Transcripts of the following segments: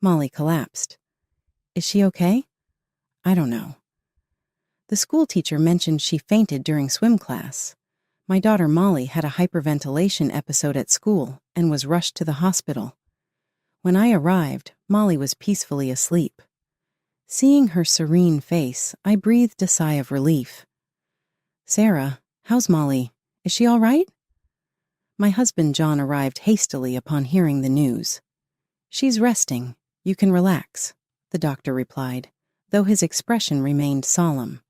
Molly collapsed. Is she okay? I don't know. The school teacher mentioned she fainted during swim class. My daughter Molly had a hyperventilation episode at school and was rushed to the hospital. When I arrived, Molly was peacefully asleep. Seeing her serene face, I breathed a sigh of relief. Sarah, how's Molly? Is she all right? My husband John arrived hastily upon hearing the news. She's resting. You can relax, the doctor replied, though his expression remained solemn.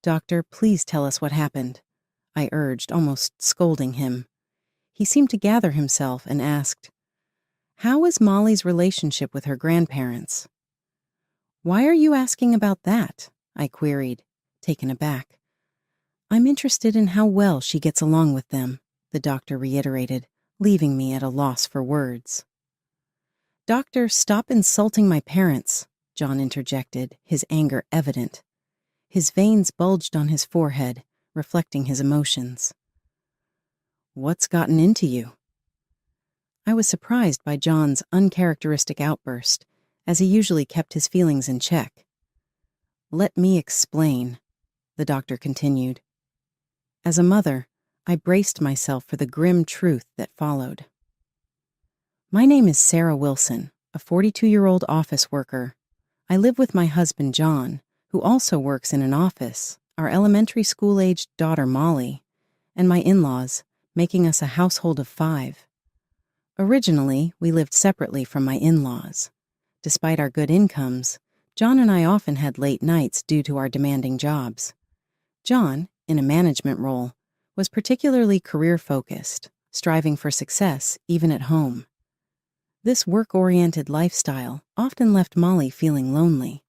Doctor, please tell us what happened, I urged, almost scolding him. He seemed to gather himself and asked, How is Molly's relationship with her grandparents? Why are you asking about that? I queried, taken aback. I'm interested in how well she gets along with them, the doctor reiterated, leaving me at a loss for words. Doctor, stop insulting my parents, John interjected, his anger evident. His veins bulged on his forehead, reflecting his emotions. What's gotten into you? I was surprised by John's uncharacteristic outburst, as he usually kept his feelings in check. Let me explain, the doctor continued. As a mother, I braced myself for the grim truth that followed. My name is Sarah Wilson, a 42-year-old office worker. I live with my husband John, who also works in an office, our elementary school-aged daughter Molly, and my in-laws, making us a household of 5. Originally, we lived separately from my in-laws. Despite our good incomes, John and I often had late nights due to our demanding jobs. John, in a management role, was particularly career-focused, striving for success even at home. This work-oriented lifestyle often left Molly feeling lonely.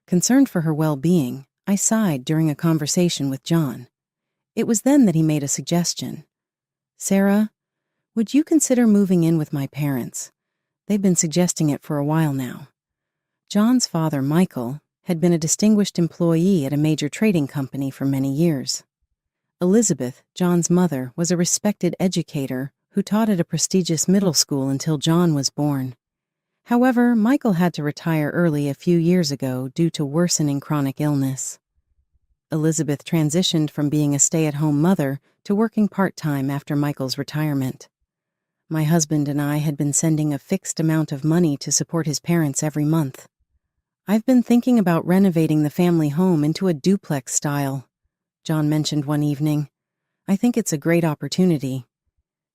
Concerned for her well-being, I sighed during a conversation with John. It was then that he made a suggestion. Sarah, would you consider moving in with my parents? They've been suggesting it for a while now. John's father, Michael, had been a distinguished employee at a major trading company for many years. Elizabeth, John's mother, was a respected educator who taught at a prestigious middle school until John was born. However, Michael had to retire early a few years ago due to worsening chronic illness. Elizabeth transitioned from being a stay-at-home mother to working part-time after Michael's retirement. My husband and I had been sending a fixed amount of money to support his parents every month. I've been thinking about renovating the family home into a duplex style, John mentioned one evening. I think it's a great opportunity.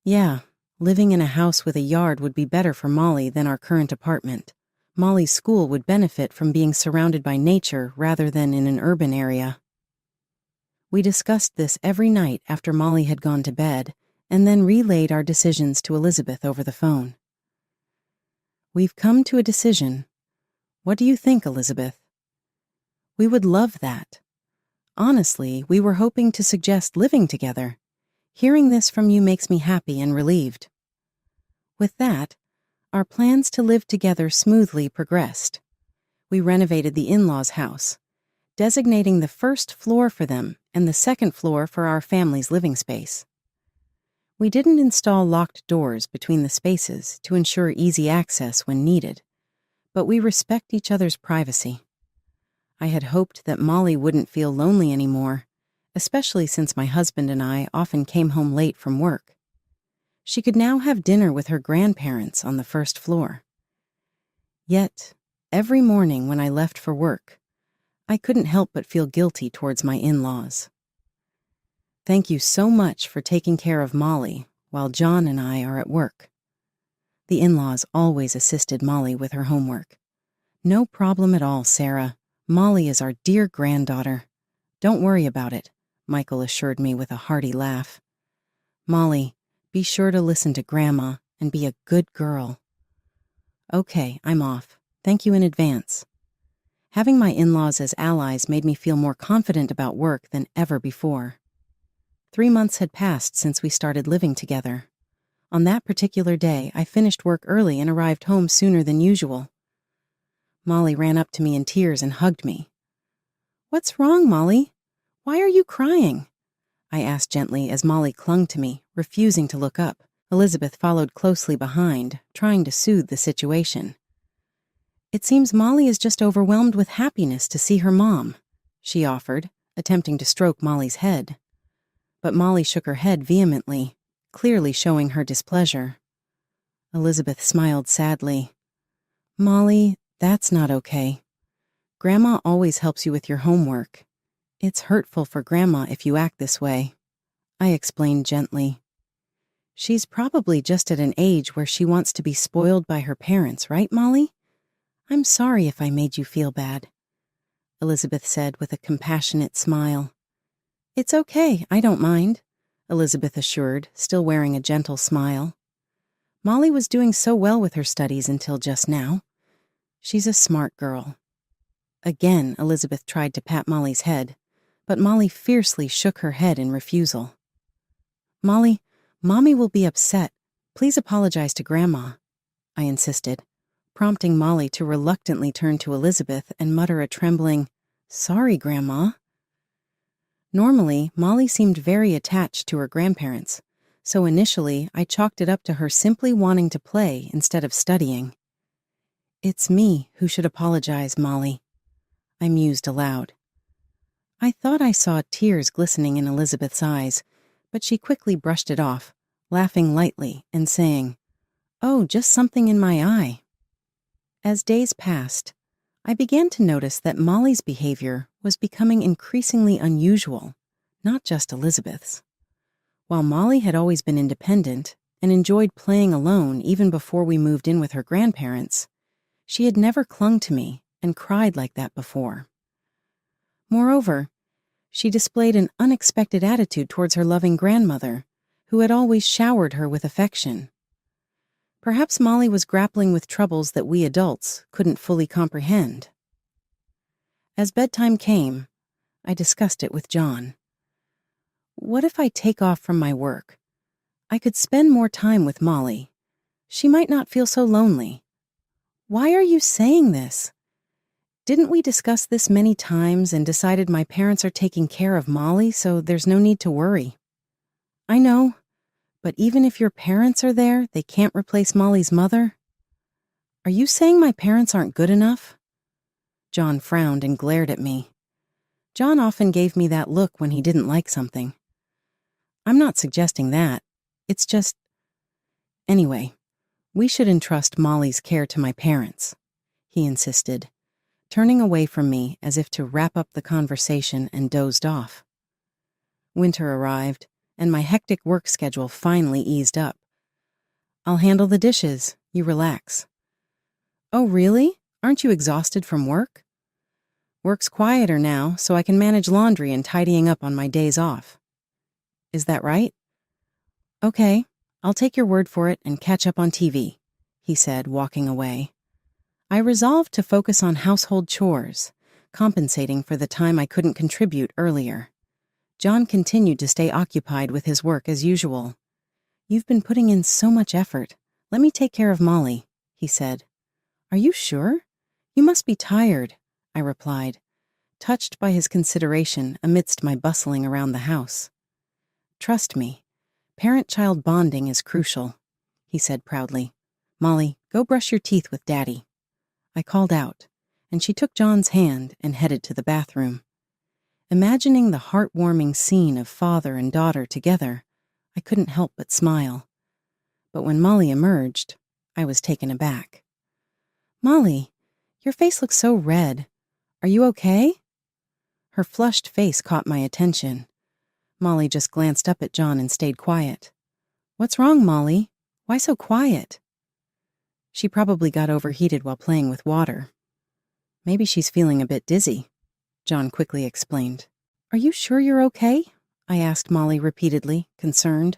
Yeah, living in a house with a yard would be better for Molly than our current apartment. Molly's school would benefit from being surrounded by nature rather than in an urban area. We discussed this every night after Molly had gone to bed, and then relayed our decisions to Elizabeth over the phone. We've come to a decision. What do you think, Elizabeth? We would love that. Honestly, we were hoping to suggest living together. Hearing this from you makes me happy and relieved. With that, our plans to live together smoothly progressed. We renovated the in-laws' house, designating the first floor for them and the second floor for our family's living space. We didn't install locked doors between the spaces to ensure easy access when needed, but we respect each other's privacy. I had hoped that Molly wouldn't feel lonely anymore, especially since my husband and I often came home late from work. She could now have dinner with her grandparents on the first floor. Yet, every morning when I left for work, I couldn't help but feel guilty towards my in-laws. Thank you so much for taking care of Molly while John and I are at work. The in-laws always assisted Molly with her homework. No problem at all, Sarah. Molly is our dear granddaughter. Don't worry about it, Michael assured me with a hearty laugh. Molly, be sure to listen to Grandma and be a good girl. Okay, I'm off. Thank you in advance. Having my in-laws as allies made me feel more confident about work than ever before. 3 months had passed since we started living together. On that particular day, I finished work early and arrived home sooner than usual. Molly ran up to me in tears and hugged me. What's wrong, Molly? Why are you crying? I asked gently as Molly clung to me, refusing to look up. Elizabeth followed closely behind, trying to soothe the situation. It seems Molly is just overwhelmed with happiness to see her mom, she offered, attempting to stroke Molly's head. But Molly shook her head vehemently, clearly showing her displeasure. Elizabeth smiled sadly. Molly, that's not okay. Grandma always helps you with your homework. It's hurtful for Grandma if you act this way, I explained gently. She's probably just at an age where she wants to be spoiled by her parents, right, Molly? I'm sorry if I made you feel bad, Elizabeth said with a compassionate smile. It's okay, I don't mind, Elizabeth assured, still wearing a gentle smile. Molly was doing so well with her studies until just now. She's a smart girl. Again, Elizabeth tried to pat Molly's head, but Molly fiercely shook her head in refusal. Molly, Mommy will be upset. Please apologize to Grandma, I insisted, prompting Molly to reluctantly turn to Elizabeth and mutter a trembling, Sorry, Grandma. Normally, Molly seemed very attached to her grandparents, so initially I chalked it up to her simply wanting to play instead of studying. It's me who should apologize, Molly, I mused aloud. I thought I saw tears glistening in Elizabeth's eyes, but she quickly brushed it off, laughing lightly and saying, Oh, just something in my eye. As days passed, I began to notice that Molly's behavior was becoming increasingly unusual, not just Elizabeth's. While Molly had always been independent and enjoyed playing alone even before we moved in with her grandparents, she had never clung to me and cried like that before. Moreover, she displayed an unexpected attitude towards her loving grandmother, who had always showered her with affection. Perhaps Molly was grappling with troubles that we adults couldn't fully comprehend. As bedtime came, I discussed it with John. What if I take off from my work? I could spend more time with Molly. She might not feel so lonely. Why are you saying this? Didn't we discuss this many times and decided my parents are taking care of Molly, so there's no need to worry? I know, but even if your parents are there, they can't replace Molly's mother? Are you saying my parents aren't good enough? John frowned and glared at me. John often gave me that look when he didn't like something. I'm not suggesting that. It's just... Anyway, we should entrust Molly's care to my parents, he insisted, turning away from me as if to wrap up the conversation, and dozed off. Winter arrived, and my hectic work schedule finally eased up. I'll handle the dishes, you relax. Oh, really? Aren't you exhausted from work? Work's quieter now, so I can manage laundry and tidying up on my days off. Is that right? Okay, I'll take your word for it and catch up on TV, he said, walking away. I resolved to focus on household chores, compensating for the time I couldn't contribute earlier. John continued to stay occupied with his work as usual. You've been putting in so much effort. Let me take care of Molly, he said. Are you sure? You must be tired, I replied, touched by his consideration amidst my bustling around the house. Trust me, parent-child bonding is crucial, he said proudly. Molly, go brush your teeth with Daddy. I called out, and she took John's hand and headed to the bathroom. Imagining the heartwarming scene of father and daughter together, I couldn't help but smile. But when Molly emerged, I was taken aback. Molly, your face looks so red. Are you okay? Her flushed face caught my attention. Molly just glanced up at John and stayed quiet. What's wrong, Molly? Why so quiet? She probably got overheated while playing with water. Maybe she's feeling a bit dizzy, John quickly explained. Are you sure you're okay? I asked Molly repeatedly, concerned.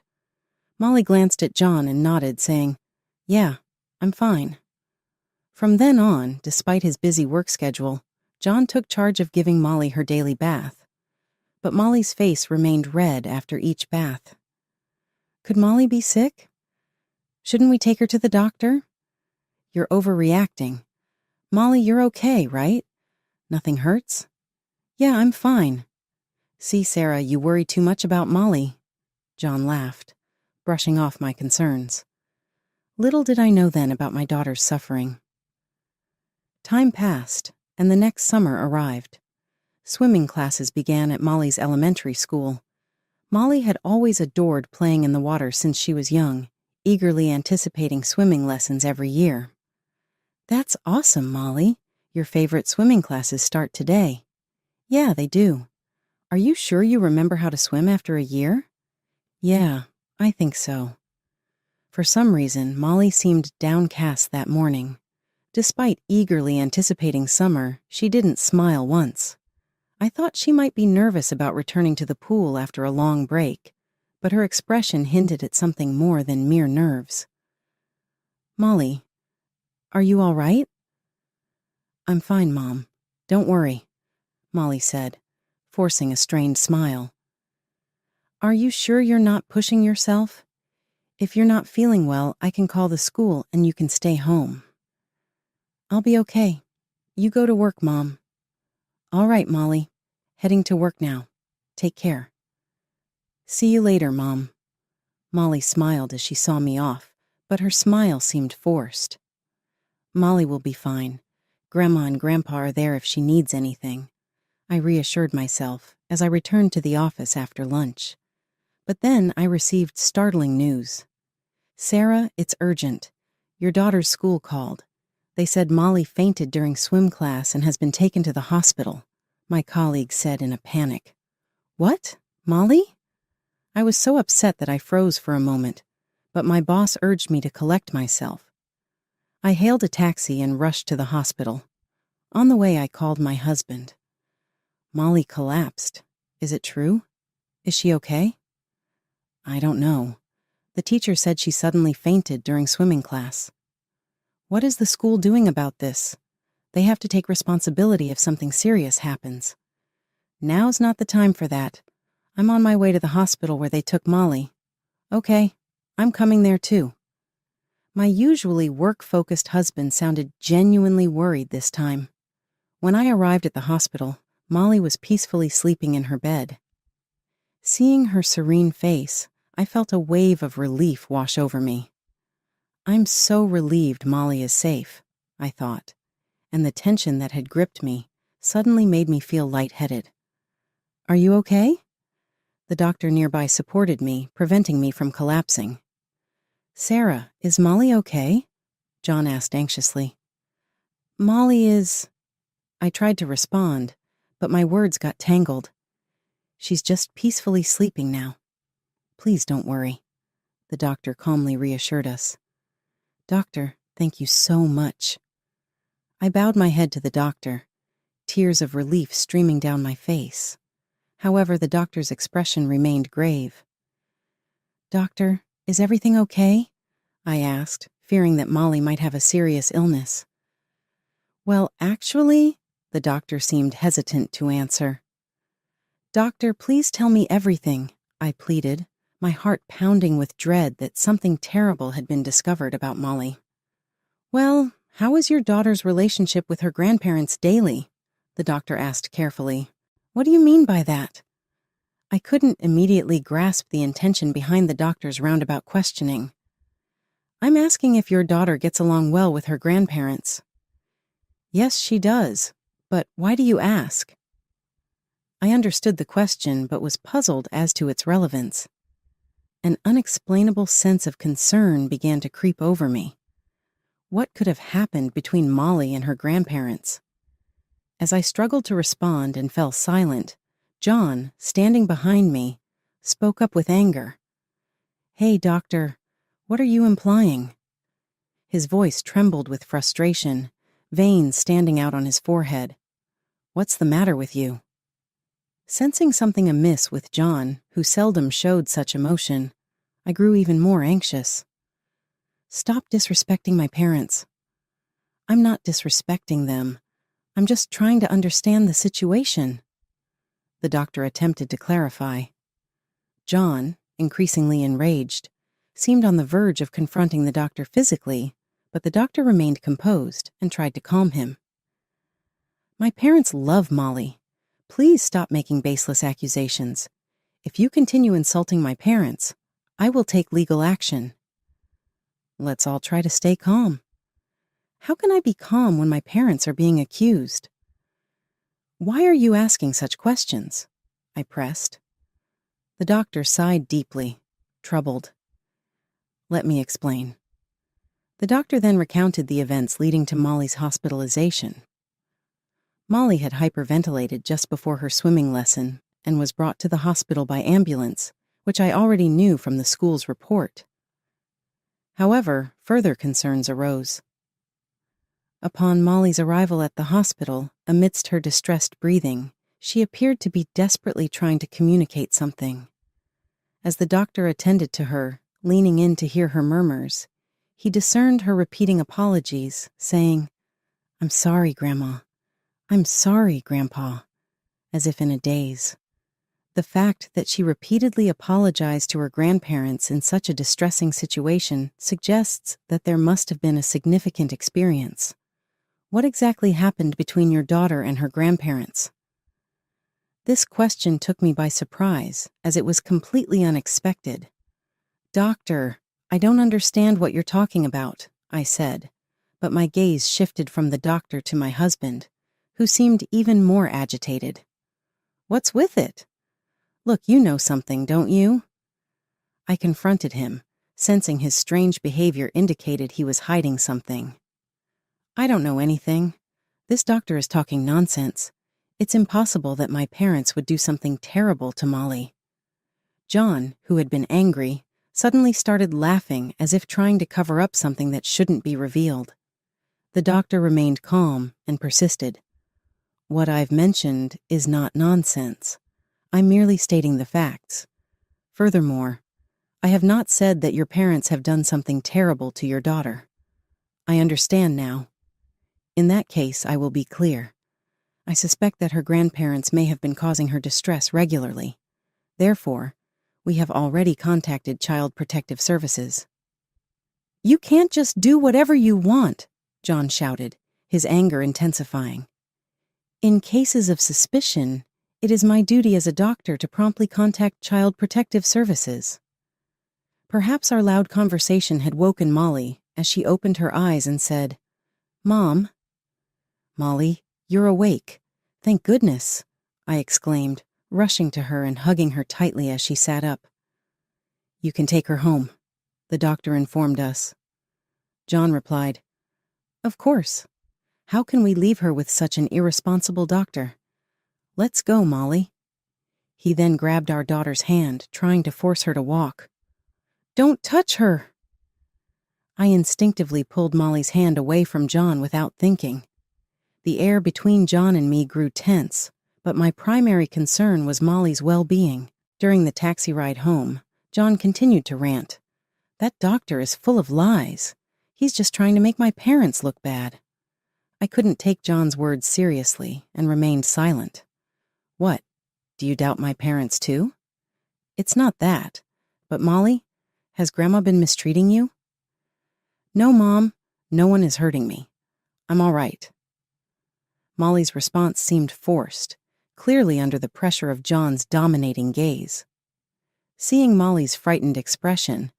Molly glanced at John and nodded, saying, Yeah, I'm fine. From then on, despite his busy work schedule, John took charge of giving Molly her daily bath. But Molly's face remained red after each bath. Could Molly be sick? Shouldn't we take her to the doctor? You're overreacting. Molly, you're okay, right? Nothing hurts? Yeah, I'm fine. See, Sarah, you worry too much about Molly. John laughed, brushing off my concerns. Little did I know then about my daughter's suffering. Time passed, and the next summer arrived. Swimming classes began at Molly's elementary school. Molly had always adored playing in the water since she was young, eagerly anticipating swimming lessons every year. "That's awesome, Molly. Your favorite swimming classes start today." "Yeah, they do." "Are you sure you remember how to swim after a year?" "Yeah, I think so." For some reason, Molly seemed downcast that morning. Despite eagerly anticipating summer, she didn't smile once. I thought she might be nervous about returning to the pool after a long break, but her expression hinted at something more than mere nerves. "Molly, are you all right?" "I'm fine, Mom. Don't worry," Molly said, forcing a strained smile. "Are you sure you're not pushing yourself? If you're not feeling well, I can call the school and you can stay home." "I'll be okay. You go to work, Mom." "All right, Molly. Heading to work now. Take care." "See you later, Mom." Molly smiled as she saw me off, but her smile seemed forced. "Molly will be fine. Grandma and Grandpa are there if she needs anything," I reassured myself as I returned to the office after lunch. But then I received startling news. "Sarah, it's urgent. Your daughter's school called. They said Molly fainted during swim class and has been taken to the hospital," my colleague said in a panic. "What? Molly?" I was so upset that I froze for a moment, but my boss urged me to collect myself. I hailed a taxi and rushed to the hospital. On the way, I called my husband. "Molly collapsed. Is it true? Is she okay?" "I don't know. The teacher said she suddenly fainted during swimming class." "What is the school doing about this? They have to take responsibility if something serious happens." "Now's not the time for that. I'm on my way to the hospital where they took Molly." "Okay, I'm coming there too." My usually work-focused husband sounded genuinely worried this time. When I arrived at the hospital, Molly was peacefully sleeping in her bed. Seeing her serene face, I felt a wave of relief wash over me. "I'm so relieved Molly is safe," I thought, and the tension that had gripped me suddenly made me feel lightheaded. "Are you okay?" The doctor nearby supported me, preventing me from collapsing. "Sarah, is Molly okay?" John asked anxiously. "Molly is—" I tried to respond, but my words got tangled. "She's just peacefully sleeping now. Please don't worry," the doctor calmly reassured us. "Doctor, thank you so much." I bowed my head to the doctor, tears of relief streaming down my face. However, the doctor's expression remained grave. "Doctor, is everything okay?" I asked, fearing that Molly might have a serious illness. "Well, actually," the doctor seemed hesitant to answer. "Doctor, please tell me everything," I pleaded, my heart pounding with dread that something terrible had been discovered about Molly. "Well, how is your daughter's relationship with her grandparents daily?" the doctor asked carefully. "What do you mean by that?" I couldn't immediately grasp the intention behind the doctor's roundabout questioning. "I'm asking if your daughter gets along well with her grandparents." "Yes, she does. But why do you ask?" I understood the question but was puzzled as to its relevance. An unexplainable sense of concern began to creep over me. What could have happened between Molly and her grandparents? As I struggled to respond and fell silent, John, standing behind me, spoke up with anger. "Hey, doctor, what are you implying?" His voice trembled with frustration, veins standing out on his forehead. "What's the matter with you?" Sensing something amiss with John, who seldom showed such emotion, I grew even more anxious. "Stop disrespecting my parents." "I'm not disrespecting them. I'm just trying to understand the situation." The doctor attempted to clarify. John, increasingly enraged, seemed on the verge of confronting the doctor physically, but the doctor remained composed and tried to calm him. "My parents love Molly. Please stop making baseless accusations. If you continue insulting my parents, I will take legal action." "Let's all try to stay calm." How can I be calm when my parents are being accused? Why are you asking such questions? I pressed. The doctor sighed deeply, troubled. Let me explain. The doctor then recounted the events leading to Molly's hospitalization. Molly had hyperventilated just before her swimming lesson and was brought to the hospital by ambulance, which I already knew from the school's report. However, further concerns arose. Upon Molly's arrival at the hospital, amidst her distressed breathing, she appeared to be desperately trying to communicate something. As the doctor attended to her, leaning in to hear her murmurs, he discerned her repeating apologies, saying, "I'm sorry, Grandma. I'm sorry, Grandpa," as if in a daze. The fact that she repeatedly apologized to her grandparents in such a distressing situation suggests that there must have been a significant experience. What exactly happened between your daughter and her grandparents? This question took me by surprise, as it was completely unexpected. Doctor, I don't understand what you're talking about, I said, but my gaze shifted from the doctor to my husband, who seemed even more agitated. What's with it? Look, you know something, don't you? I confronted him, sensing his strange behavior indicated he was hiding something. I don't know anything. This doctor is talking nonsense. It's impossible that my parents would do something terrible to Molly. John, who had been angry, suddenly started laughing as if trying to cover up something that shouldn't be revealed. The doctor remained calm and persisted. What I've mentioned is not nonsense. I'm merely stating the facts. Furthermore, I have not said that your parents have done something terrible to your daughter. I understand now. In that case, I will be clear. I suspect that her grandparents may have been causing her distress regularly. Therefore, we have already contacted Child Protective Services. You can't just do whatever you want, John shouted, his anger intensifying. In cases of suspicion, it is my duty as a doctor to promptly contact Child Protective Services. Perhaps our loud conversation had woken Molly as she opened her eyes and said, Mom. Molly, you're awake. Thank goodness, I exclaimed, rushing to her and hugging her tightly as she sat up. You can take her home, the doctor informed us. John replied, Of course. How can we leave her with such an irresponsible doctor? Let's go, Molly. He then grabbed our daughter's hand, trying to force her to walk. Don't touch her! I instinctively pulled Molly's hand away from John without thinking. The air between John and me grew tense, but my primary concern was Molly's well-being. During the taxi ride home, John continued to rant. That doctor is full of lies. He's just trying to make my parents look bad. I couldn't take John's words seriously and remained silent. What? Do you doubt my parents too? It's not that. But Molly, has Grandma been mistreating you? No, Mom. No one is hurting me. I'm all right. Molly's response seemed forced, clearly under the pressure of John's dominating gaze. Seeing Molly's frightened expression,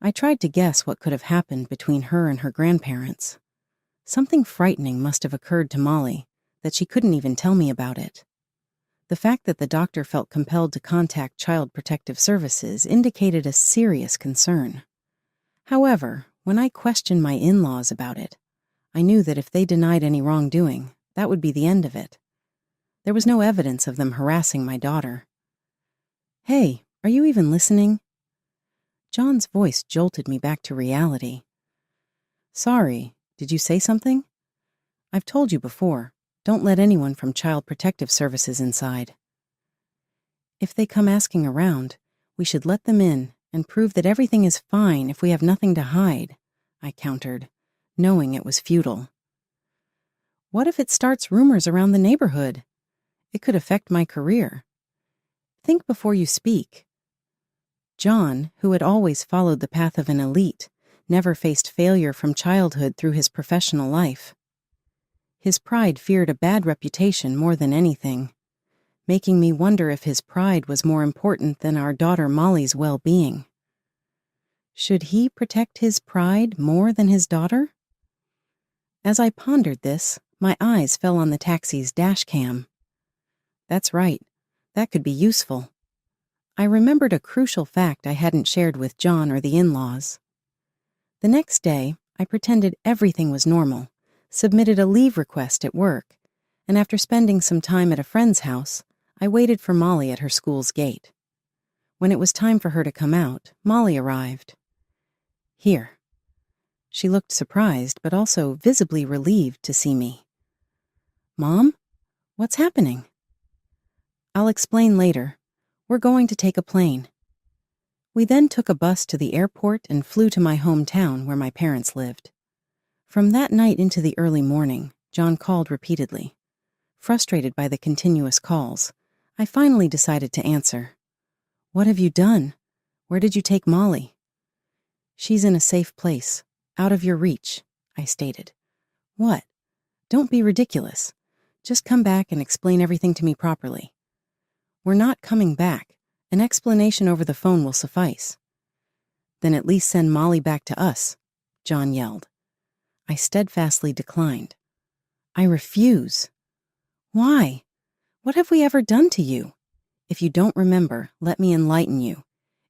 I tried to guess what could have happened between her and her grandparents. Something frightening must have occurred to Molly, that she couldn't even tell me about it. The fact that the doctor felt compelled to contact Child Protective Services indicated a serious concern. However, when I questioned my in-laws about it, I knew that if they denied any wrongdoing, that would be the end of it. There was no evidence of them harassing my daughter. Hey, are you even listening? John's voice jolted me back to reality. Sorry, did you say something? I've told you before, don't let anyone from Child Protective Services inside. If they come asking around, we should let them in and prove that everything is fine if we have nothing to hide, I countered, knowing it was futile. What if it starts rumors around the neighborhood? It could affect my career. Think before you speak. John, who had always followed the path of an elite, never faced failure from childhood through his professional life. His pride feared a bad reputation more than anything, making me wonder if his pride was more important than our daughter Molly's well-being. Should he protect his pride more than his daughter? As I pondered this, my eyes fell on the taxi's dash cam. That's right. That could be useful. I remembered a crucial fact I hadn't shared with John or the in-laws. The next day, I pretended everything was normal, submitted a leave request at work, and after spending some time at a friend's house, I waited for Molly at her school's gate. When it was time for her to come out, Molly arrived. Here. She looked surprised, but also visibly relieved to see me. Mom? What's happening? I'll explain later. We're going to take a plane. We then took a bus to the airport and flew to my hometown where my parents lived. From that night into the early morning, John called repeatedly. Frustrated by the continuous calls, I finally decided to answer. What have you done? Where did you take Molly? She's in a safe place, out of your reach, I stated. What? Don't be ridiculous. Just come back and explain everything to me properly. We're not coming back. An explanation over the phone will suffice. Then at least send Molly back to us, John yelled. I steadfastly declined. I refuse. Why? What have we ever done to you? If you don't remember, let me enlighten you.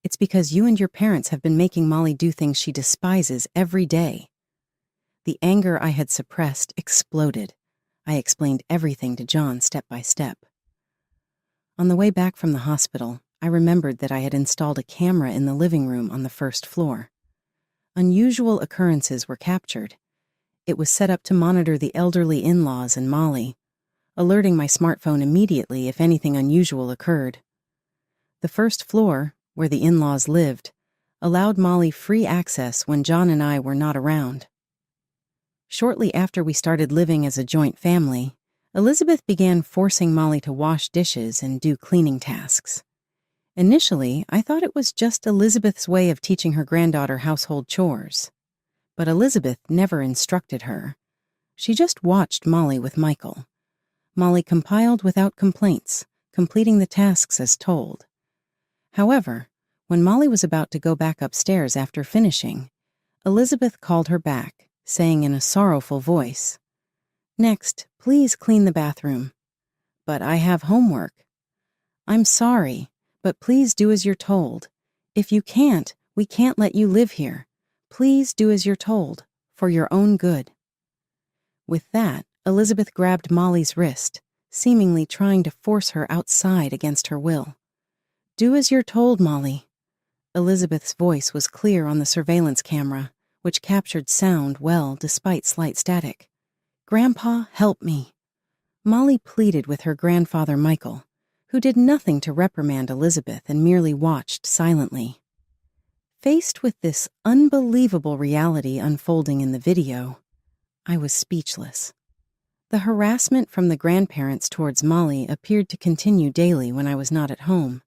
It's because you and your parents have been making Molly do things she despises every day. The anger I had suppressed exploded. I explained everything to John step by step. On the way back from the hospital, I remembered that I had installed a camera in the living room on the first floor. Unusual occurrences were captured. It was set up to monitor the elderly in-laws and Molly, alerting my smartphone immediately if anything unusual occurred. The first floor, where the in-laws lived, allowed Molly free access when John and I were not around. Shortly after we started living as a joint family, Elizabeth began forcing Molly to wash dishes and do cleaning tasks. Initially, I thought it was just Elizabeth's way of teaching her granddaughter household chores. But Elizabeth never instructed her. She just watched Molly with Michael. Molly compiled without complaints, completing the tasks as told. However, when Molly was about to go back upstairs after finishing, Elizabeth called her back, saying in a sorrowful voice, "Next, please clean the bathroom." "But I have homework." "I'm sorry, but please do as you're told. If you can't, we can't let you live here. Please do as you're told, for your own good." With that, Elizabeth grabbed Molly's wrist, seemingly trying to force her outside against her will. "Do as you're told, Molly." Elizabeth's voice was clear on the surveillance camera, which captured sound well despite slight static. "Grandpa, help me." Molly pleaded with her grandfather Michael, who did nothing to reprimand Elizabeth and merely watched silently. Faced with this unbelievable reality unfolding in the video, I was speechless. The harassment from the grandparents towards Molly appeared to continue daily when I was not at home.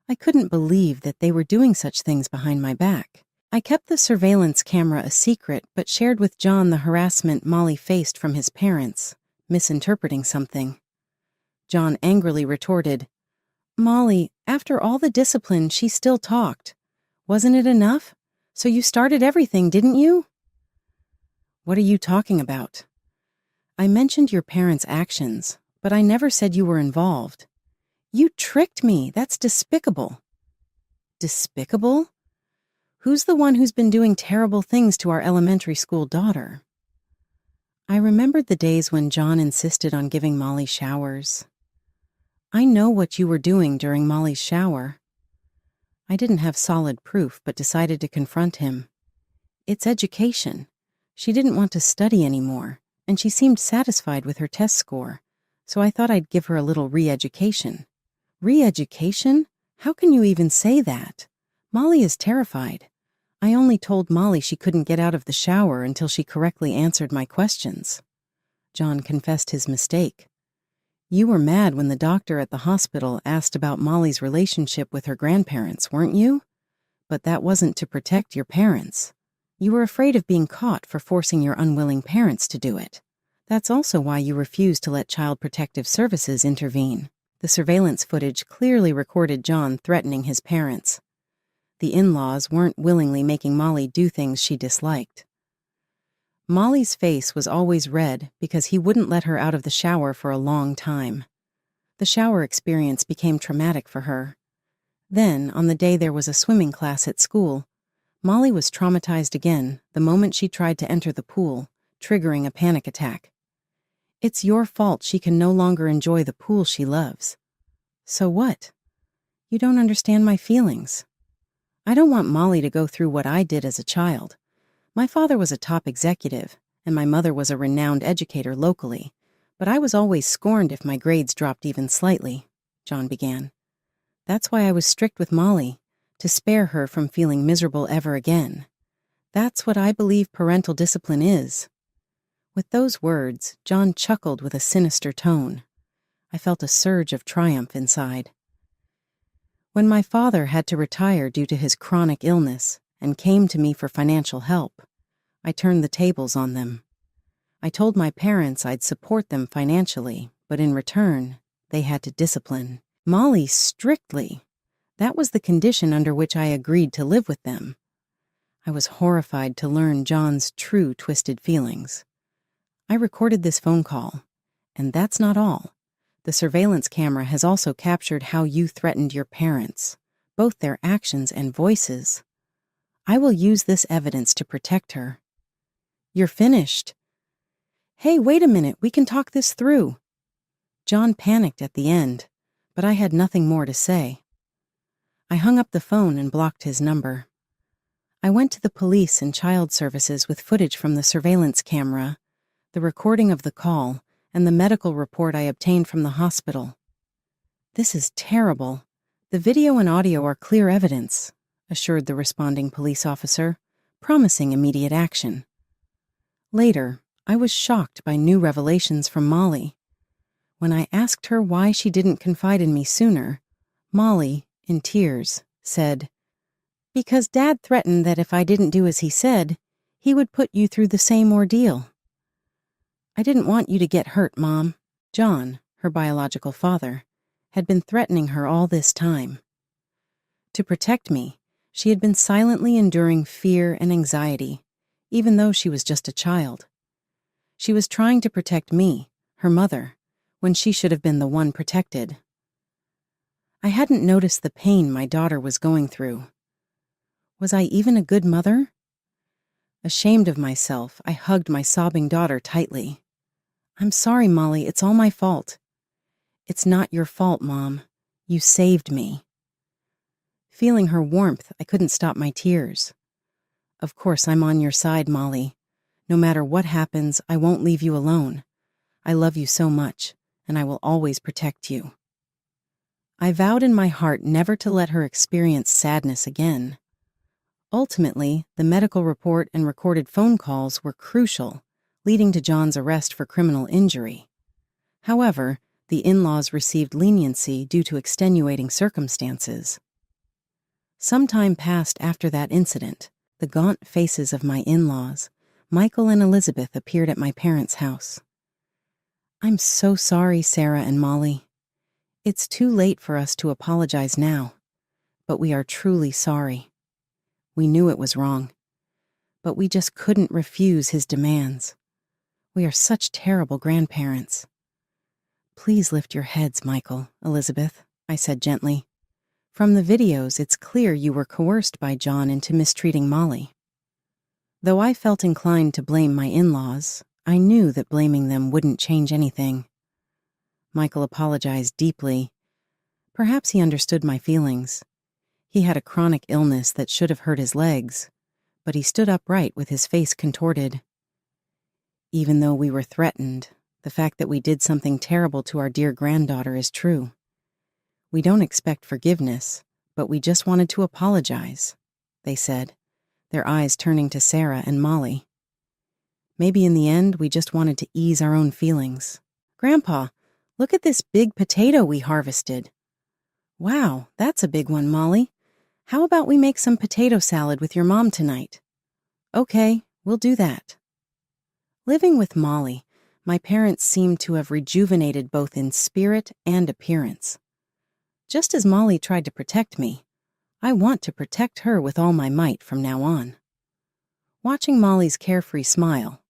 I couldn't believe that they were doing such things behind my back. I kept the surveillance camera a secret, but shared with John the harassment Molly faced from his parents, misinterpreting something. John angrily retorted, "Molly, after all the discipline, she still talked. Wasn't it enough? So you started everything, didn't you?" "What are you talking about?" "I mentioned your parents' actions, but I never said you were involved." "You tricked me. That's despicable." "Despicable? Who's the one who's been doing terrible things to our elementary school daughter?" I remembered the days when John insisted on giving Molly showers. "I know what you were doing during Molly's shower." I didn't have solid proof, but decided to confront him. "It's education. She didn't want to study anymore, and she seemed satisfied with her test score, so I thought I'd give her a little re-education." "Re-education? How can you even say that? Molly is terrified. I only told Molly she couldn't get out of the shower until she correctly answered my questions." John confessed his mistake. "You were mad when the doctor at the hospital asked about Molly's relationship with her grandparents, weren't you? But that wasn't to protect your parents. You were afraid of being caught for forcing your unwilling parents to do it. That's also why you refused to let Child Protective Services intervene." The surveillance footage clearly recorded John threatening his parents. The in-laws weren't willingly making Molly do things she disliked. Molly's face was always red because he wouldn't let her out of the shower for a long time. The shower experience became traumatic for her. Then, on the day there was a swimming class at school, Molly was traumatized again the moment she tried to enter the pool, triggering a panic attack. It's your fault she can no longer enjoy the pool she loves. So what? You don't understand my feelings. I don't want Molly to go through what I did as a child. My father was a top executive, and my mother was a renowned educator locally, but I was always scorned if my grades dropped even slightly, John began. That's why I was strict with Molly, to spare her from feeling miserable ever again. That's what I believe parental discipline is. With those words, John chuckled with a sinister tone. I felt a surge of triumph inside. When my father had to retire due to his chronic illness and came to me for financial help, I turned the tables on them. I told my parents I'd support them financially, but in return, they had to discipline Molly strictly. That was the condition under which I agreed to live with them. I was horrified to learn John's true twisted feelings. I recorded this phone call, and that's not all. The surveillance camera has also captured how you threatened your parents, both their actions and voices. I will use this evidence to protect her. You're finished. Hey, wait a minute, we can talk this through. John panicked at the end, but I had nothing more to say. I hung up the phone and blocked his number. I went to the police and child services with footage from the surveillance camera, the recording of the call, and the medical report I obtained from the hospital. This is terrible. The video and audio are clear evidence, assured the responding police officer, promising immediate action. Later, I was shocked by new revelations from Molly. When I asked her why she didn't confide in me sooner, Molly, in tears, said, "Because Dad threatened that if I didn't do as he said, he would put you through the same ordeal." I didn't want you to get hurt, Mom. John, her biological father, had been threatening her all this time. To protect me, she had been silently enduring fear and anxiety, even though she was just a child. She was trying to protect me, her mother, when she should have been the one protected. I hadn't noticed the pain my daughter was going through. Was I even a good mother? Ashamed of myself, I hugged my sobbing daughter tightly. "I'm sorry, Molly, it's all my fault." "It's not your fault, Mom. You saved me." Feeling her warmth, I couldn't stop my tears. "Of course I'm on your side, Molly. No matter what happens, I won't leave you alone. I love you so much, and I will always protect you." I vowed in my heart never to let her experience sadness again. Ultimately, the medical report and recorded phone calls were crucial, leading to John's arrest for criminal injury. However, the in-laws received leniency due to extenuating circumstances. Some time passed after that incident. The gaunt faces of my in-laws, Michael and Elizabeth, appeared at my parents' house. "I'm so sorry, Sarah and Molly. It's too late for us to apologize now, but we are truly sorry. We knew it was wrong, but we just couldn't refuse his demands. We are such terrible grandparents." "Please lift your heads, Michael, Elizabeth," I said gently. "From the videos, it's clear you were coerced by John into mistreating Molly." Though I felt inclined to blame my in-laws, I knew that blaming them wouldn't change anything. Michael apologized deeply. Perhaps he understood my feelings. He had a chronic illness that should have hurt his legs, but he stood upright with his face contorted. "Even though we were threatened, the fact that we did something terrible to our dear granddaughter is true. We don't expect forgiveness, but we just wanted to apologize," they said, their eyes turning to Sarah and Molly. "Maybe in the end, we just wanted to ease our own feelings. Grandpa, look at this big potato we harvested." "Wow, that's a big one, Molly. How about we make some potato salad with your mom tonight?" "Okay, we'll do that." Living with Molly, my parents seemed to have rejuvenated both in spirit and appearance. Just as Molly tried to protect me, I want to protect her with all my might from now on. Watching Molly's carefree smile,